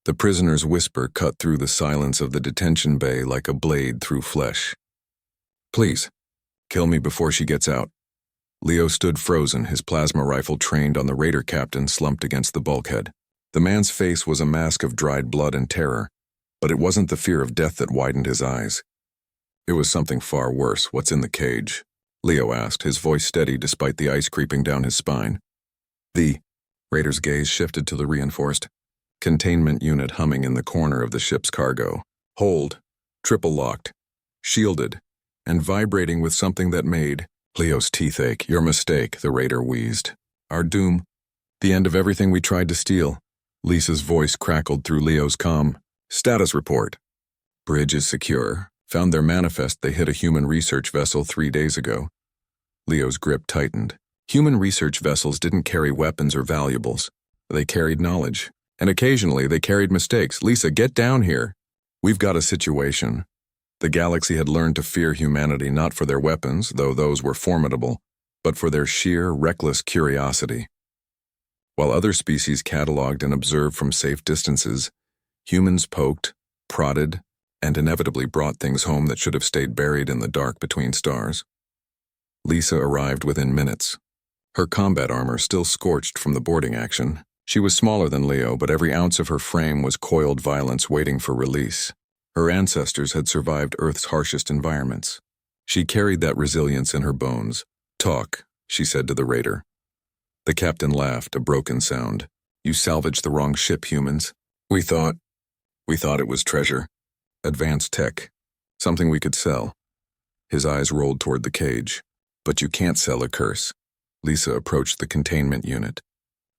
The prisoner's whisper cut through the silence of the detention bay like a blade through flesh. Please, kill me before she gets out. Leo stood frozen, his plasma rifle trained on the raider captain slumped against the bulkhead. The man's face was a mask of dried blood and terror, but it wasn't the fear of death that widened his eyes. It was something far worse. What's in the cage? Leo asked, his voice steady despite the ice creeping down his spine. The raider's gaze shifted to the reinforced containment unit humming in the corner of the ship's cargo. Hold, triple locked, shielded, and vibrating with something that made Leo's teeth ache. Your mistake, the raider wheezed. Our doom. The end of everything we tried to steal. Lisa's voice crackled through Leo's comm. Status report. Bridge is secure. Found their manifest. They hit a human research vessel 3 days ago. Leo's grip tightened. Human research vessels didn't carry weapons or valuables. They carried knowledge. And occasionally they carried mistakes. Lisa, get down here. We've got a situation. The galaxy had learned to fear humanity not for their weapons, though those were formidable, but for their sheer, reckless curiosity. While other species cataloged and observed from safe distances, humans poked, prodded, and inevitably brought things home that should have stayed buried in the dark between stars. Lisa arrived within minutes. Her combat armor still scorched from the boarding action. She was smaller than Leo, but every ounce of her frame was coiled violence waiting for release. Her ancestors had survived Earth's harshest environments. She carried that resilience in her bones. Talk, she said to the raider. The captain laughed, a broken sound. You salvaged the wrong ship, humans. We thought it was treasure. Advanced tech. Something we could sell. His eyes rolled toward the cage. But you can't sell a curse. Lisa approached the containment unit.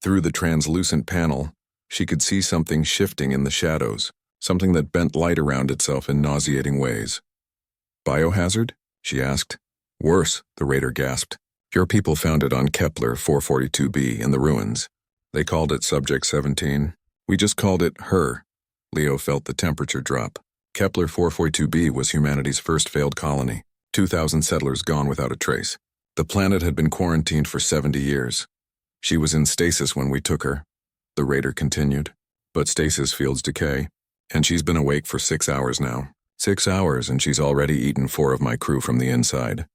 Through the translucent panel, she could see something shifting in the shadows, something that bent light around itself in nauseating ways. Biohazard? She asked. Worse, the raider gasped. Your people found it on Kepler 442b in the ruins. They called it Subject 17. We just called it her. Leo felt the temperature drop. Kepler 442b was humanity's first failed colony. 2,000 settlers gone without a trace. The planet had been quarantined for 70 years. She was in stasis when we took her, the raider continued. But stasis fields decay, and she's been awake for 6 hours now. 6 hours, and she's already eaten 4 of my crew from the inside.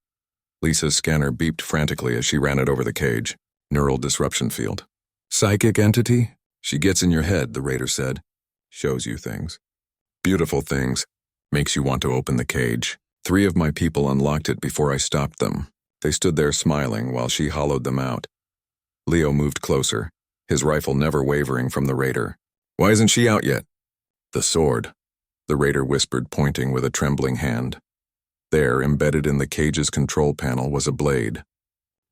Lisa's scanner beeped frantically as she ran it over the cage. Neural disruption field. Psychic entity? She gets in your head, the raider said. Shows you things. Beautiful things. Makes you want to open the cage. 3 of my people unlocked it before I stopped them. They stood there smiling while she hollowed them out. Leo moved closer, his rifle never wavering from the raider. Why isn't she out yet? The sword, the raider whispered, pointing with a trembling hand. There, embedded in the cage's control panel, was a blade.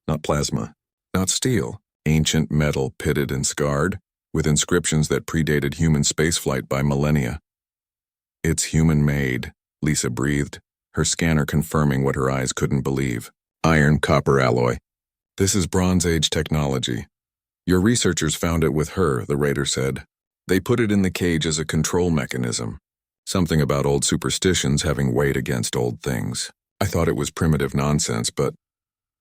Not plasma, not steel, ancient metal pitted and scarred, with inscriptions that predated human spaceflight by millennia. It's human-made, Lisa breathed, her scanner confirming what her eyes couldn't believe. Iron-copper alloy. This is Bronze Age technology. Your researchers found it with her, the raider said. They put it in the cage as a control mechanism. Something about old superstitions having weight against old things. I thought it was primitive nonsense, but...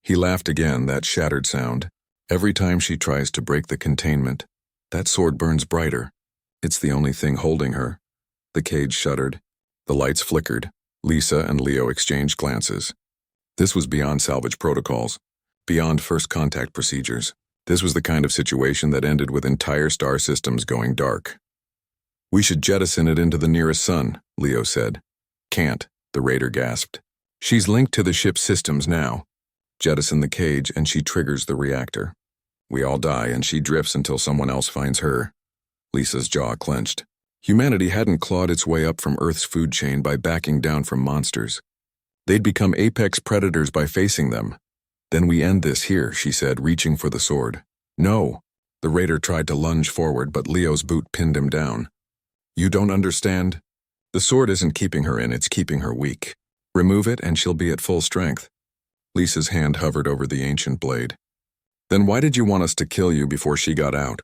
He laughed again, that shattered sound. Every time she tries to break the containment, that sword burns brighter. It's the only thing holding her. The cage shuddered. The lights flickered. Lisa and Leo exchanged glances. This was beyond salvage protocols. Beyond first contact procedures. This was the kind of situation that ended with entire star systems going dark. We should jettison it into the nearest sun, Leo said. Can't, the raider gasped. She's linked to the ship's systems now. Jettison the cage and she triggers the reactor. We all die and she drifts until someone else finds her. Lisa's jaw clenched. Humanity hadn't clawed its way up from Earth's food chain by backing down from monsters. They'd become apex predators by facing them. Then we end this here, she said, reaching for the sword. No. The raider tried to lunge forward, but Leo's boot pinned him down. You don't understand? The sword isn't keeping her in, it's keeping her weak. Remove it and she'll be at full strength. Lisa's hand hovered over the ancient blade. Then why did you want us to kill you before she got out?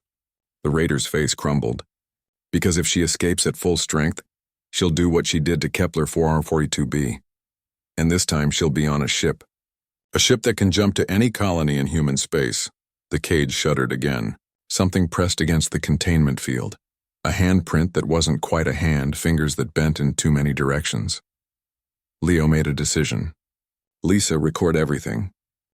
The raider's face crumbled. Because if she escapes at full strength, she'll do what she did to Kepler 442b. And this time she'll be on a ship. A ship that can jump to any colony in human space. The cage shuddered again. Something pressed against the containment field. A handprint that wasn't quite a hand, fingers that bent in too many directions. Leo made a decision. Lisa, record everything.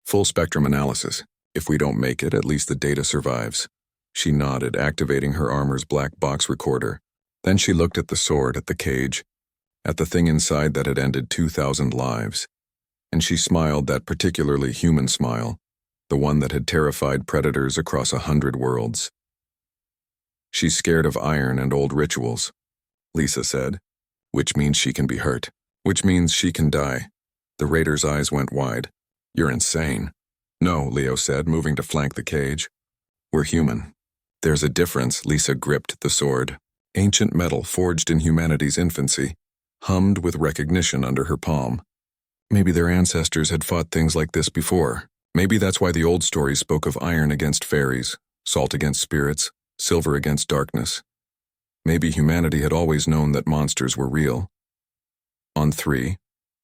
Full spectrum analysis. If we don't make it, at least the data survives. She nodded, activating her armor's black box recorder. Then she looked at the sword, at the cage, at the thing inside that had ended 2,000 lives. And she smiled, that particularly human smile, the one that had terrified predators across 100 worlds. She's scared of iron and old rituals, Lisa said, which means she can be hurt, which means she can die. The raider's eyes went wide. You're insane. No, Leo said, moving to flank the cage. We're human. There's a difference. Lisa gripped the sword. Ancient metal forged in humanity's infancy, hummed with recognition under her palm. Maybe their ancestors had fought things like this before. Maybe that's why the old stories spoke of iron against fairies, salt against spirits, silver against darkness. Maybe humanity had always known that monsters were real. On 3,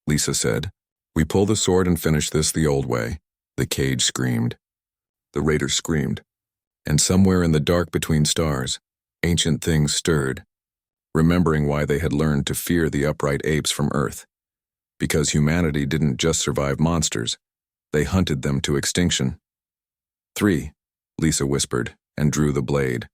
Lisa said, we pull the sword and finish this the old way. The cage screamed. The raider screamed. And somewhere in the dark between stars, ancient things stirred, remembering why they had learned to fear the upright apes from Earth. Because humanity didn't just survive monsters, they hunted them to extinction. 3, Lisa whispered, and drew the blade.